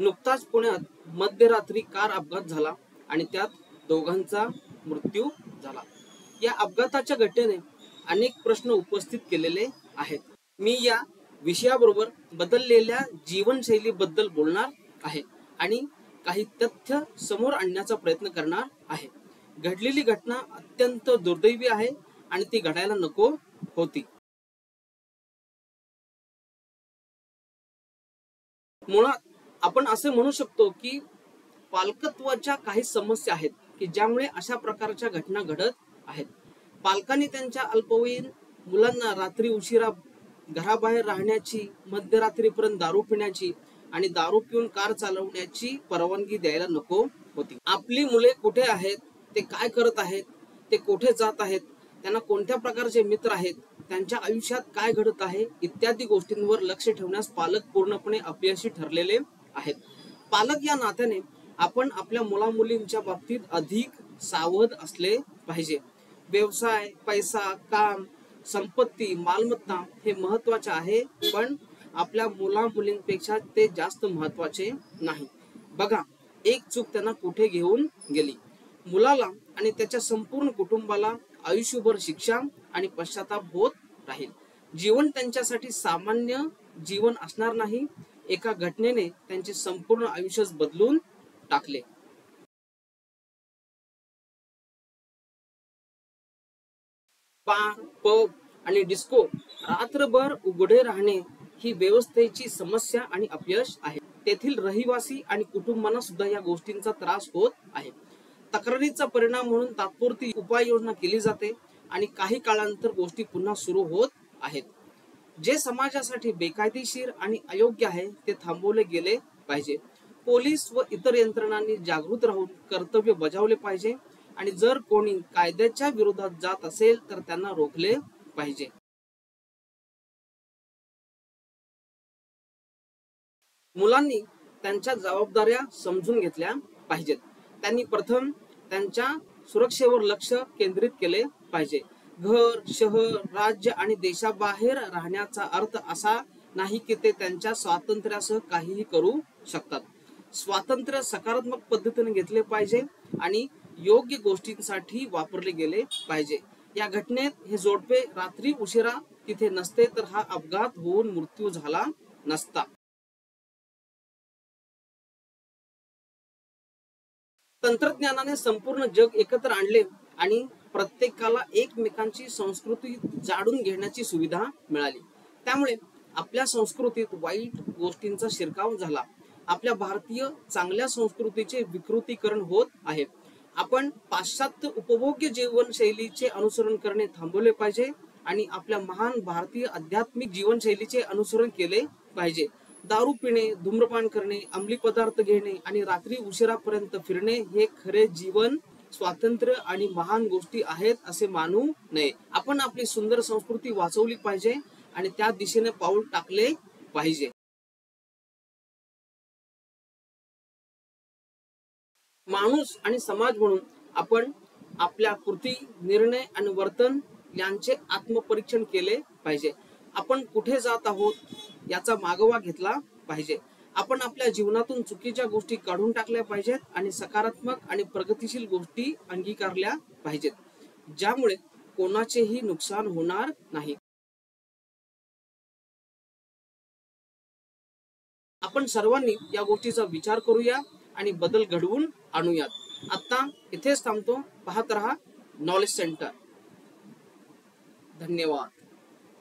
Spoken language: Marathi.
नुकताच पुण्यात मध्यरात्री कार अपघात झाला आणि त्यात दोघांचा मृत्यू झाला। या अपघाताच्या घटनेने अनेक प्रश्न उपस्थित केलेले आहेत। मी या विषयाबरोबर बदललेल्या जीवनशैलीबद्दल बोलणार आहे आणि काही तथ्य समोर आणण्याचा प्रयत्न करणार आहे। घडलेली घटना अत्यंत दुर्दैवी आहे आणि ती घडायला नको होती। मुळात आपण असे म्हणू शकतो की पालकत्वाच्या काही समस्या आहेत की ज्यामुळे अशा प्रकारच्या घटना घडत आहेत। पालकांनी त्यांच्या अल्पवयीन मुलांना रात्री उशिरा घराबाहेर राहण्याची, मध्यरात्रीपर्यंत दारू पिण्याची आणि दारू पिऊन कार चालवण्याची परवानगी द्यायला नको होती। आपली मुले कुठे आहेत, ते काय करत आहेत, ते कुठे जात आहेत, त्यांना कोणत्या प्रकारचे मित्र आहेत, त्यांच्या आयुष्यात काय घडत आहे इत्यादी गोष्टींवर लक्ष ठेवण्यास पालक पूर्णपणे अपयशी ठरलेले आहेत। पालक या नात्याने आपण आपल्या मुलामुलींच्या बाबतीत अधिक सावध असले पाहिजे। व्यवसाय, पैसा, काम, संपत्ती, मालमत्ता हे महत्वाचे आहे, पण आपल्या मुलामुलींपेक्षा ते जास्त महत्वाचे नाही। बघा, एक चूक त्यांना कुठे घेऊन गेली। मुलाला आणि त्याच्या संपूर्ण कुटुंबाला आयुष्यभर शिक्षा आणि पश्चाताप होत राहील। जीवन त्यांच्यासाठी सामान्य जीवन असणार नाही। एका घटनेने त्यांचे संपूर्ण आयुष्यच बदलून टाकले। बार, पब आणि डिस्को रात्रभर उघडे राहणे ही व्यवस्थेची समस्या आणि अपयश आहे। तेथील रहिवासी आणि कुटुंबांना सुद्धा या गोष्टींचा त्रास होत आहे। तक्रारीचा परिणाम म्हणून तात्पुरती उपाययोजना केली जाते आणि काही काळानंतर गोष्टी पुन्हा सुरू होत आहेत। जे समाजासाठी बेकायदेशीर आणि अयोग्य आहे ते थांबवले गेले पाहिजे। पोलीस व इतर यंत्रणांनी जागृत राहून कर्तव्य बजावले पाहिजे आणि जर कोणी कायद्याच्या विरोधात जात असेल तर त्यांना रोखले पाहिजे। मुलांनी त्यांच्या जबाबदाऱ्या समजून घेतल्या पाहिजेत। त्यांनी प्रथम त्यांच्या सुरक्षेवर लक्ष केंद्रित केले पाहिजे। घर, शहर, राज्य आणि देशाबाहेर राहण्याचा अर्थ असा नाही की ते त्यांच्या स्वातंत्र्यासह काहीही करू शकतात। स्वातंत्र्य सकारात्मक पद्धतीने घेतले पाहिजे आणि योग्य गोष्टींसाठी वापरले गेले पाहिजे। या घटनेत हे जोडपे रात्री उशिरा तिथे नसते तर हा अपघात होऊन मृत्यू झाला नसता। तंत्रज्ञानाने संपूर्ण जग एकत्र आणले आणि प्रत्येकाला एकमेकांची संस्कृती जाणून घेण्याची सुविधा मिळाली। त्यामुळे आपल्या संस्कृतीत वाईट गोष्टींचा शिरकाव झाला। आपल्या भारतीय चांगल्या संस्कृतीचे विकृतीकरण होत आहे। आपण पाश्चात्य उपभोग्य जीवनशैलीचे अनुसरण करणे थांबवले पाहिजे आणि आपल्या महान भारतीय आध्यात्मिक जीवनशैलीचे अनुसरण केले पाहिजे। दारू पिणे, धूम्रपान करणे, अंमली पदार्थ घेणे आणि रात्री उशिरापर्यंत फिरणे हे खरे जीवन, स्वातंत्र्य आणि महान गोष्टी आहेत असे मानू नये। आपण आपली सुंदर संस्कृती वाचवली पाहिजे आणि त्या दिशेने पाऊल टाकले पाहिजे। माणूस आणि समाज म्हणून आपण आपल्या कृती, निर्णय आणि वर्तन यांचे आत्मपरीक्षण केले पाहिजे। आपण कुठे जात आहोत याचा मागोवा घेतला पाहिजे। आपण आपल्या जीवनातून चुकीच्या गोष्टी काढून टाकल्या पाहिजेत आणि सकारात्मक आणि प्रगतिशील गोष्टी अंगीकारल्या पाहिजेत, ज्यामुळे कोणाचेही नुकसान होणार नाही। आपण सर्वांनी या गोष्टीचा विचार करूया आणि बदल घडवून आणूयात। आता इथेच थांबतो। पाहत रहा नॉलेज सेंटर। धन्यवाद।